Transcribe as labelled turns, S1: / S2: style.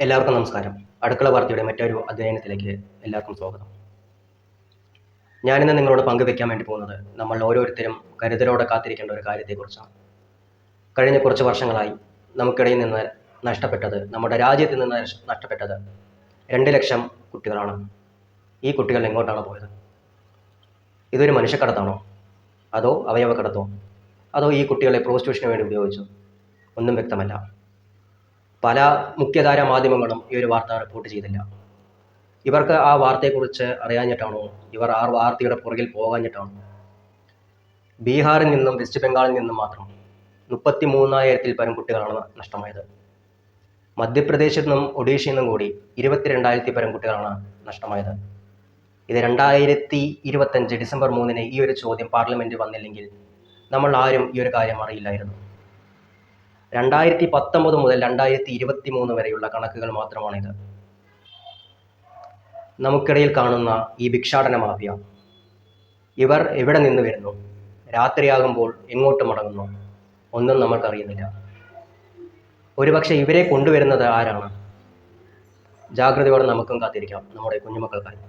S1: എല്ലാവർക്കും നമസ്കാരം. അടുക്കള വാർത്തയുടെ മറ്റൊരു അധ്യയനത്തിലേക്ക് എല്ലാവർക്കും സ്വാഗതം. ഞാനിന്ന് നിങ്ങളോട് പങ്കുവെക്കാൻ വേണ്ടി പോകുന്നത് നമ്മൾ ഓരോരുത്തരും കരുതലോടെ കാത്തിരിക്കേണ്ട ഒരു കാര്യത്തെക്കുറിച്ചാണ്. കഴിഞ്ഞ കുറച്ച് വർഷങ്ങളായി നമുക്കിടയിൽ നിന്ന് നഷ്ടപ്പെട്ടത്, നമ്മുടെ രാജ്യത്ത് നിന്ന് നഷ്ടപ്പെട്ടത് 2 ലക്ഷം കുട്ടികളാണ്. ഈ കുട്ടികൾ എങ്ങോട്ടാണ് പോയത്? ഇതൊരു മനുഷ്യക്കടത്താണോ? അതോ അവയവക്കടത്തോ? അതോ ഈ കുട്ടികളെ പ്രോസ്റ്റിറ്റ്യൂഷന് വേണ്ടി ഉപയോഗിച്ചോ? ഒന്നും വ്യക്തമല്ല. പല മുഖ്യധാര മാധ്യമങ്ങളും ഈ ഒരു വാർത്ത റിപ്പോർട്ട് ചെയ്തില്ല. ഇവർക്ക് ആ വാർത്തയെക്കുറിച്ച് അറിയാഞ്ഞിട്ടാണോ? ഇവർ ആ വാർത്തയുടെ പുറകിൽ പോകാഞ്ഞിട്ടാണോ? ബീഹാറിൽ നിന്നും വെസ്റ്റ് ബംഗാളിൽ നിന്നും മാത്രം 33,000-ൽ പരം കുട്ടികളാണ് നഷ്ടമായത്. മധ്യപ്രദേശിൽ നിന്നും ഒഡീഷയിൽ നിന്നും കൂടി 22,000-ൽ പരം കുട്ടികളാണ് നഷ്ടമായത്. ഇത് 2025 ഡിസംബർ 3-ന് ഈ ഒരു ചോദ്യം പാർലമെന്റിൽ വന്നില്ലെങ്കിൽ നമ്മൾ ആരും ഈ ഒരു കാര്യം അറിയില്ലായിരുന്നു. 2019 മുതൽ 2023 വരെയുള്ള കണക്കുകൾ മാത്രമാണിത്. നമുക്കിടയിൽ കാണുന്ന ഈ ഭിക്ഷാടന മാഫിയ, ഇവർ എവിടെ നിന്ന് വരുന്നു, രാത്രിയാകുമ്പോൾ എങ്ങോട്ട് മടങ്ങുന്നു, ഒന്നും നമ്മൾക്കറിയുന്നില്ല. ഒരുപക്ഷെ ഇവരെ കൊണ്ടുവരുന്നത് ആരാണ്? ജാഗ്രതയോടെ നമുക്കും കാത്തിരിക്കാം നമ്മുടെ കുഞ്ഞുമക്കൾക്കായി.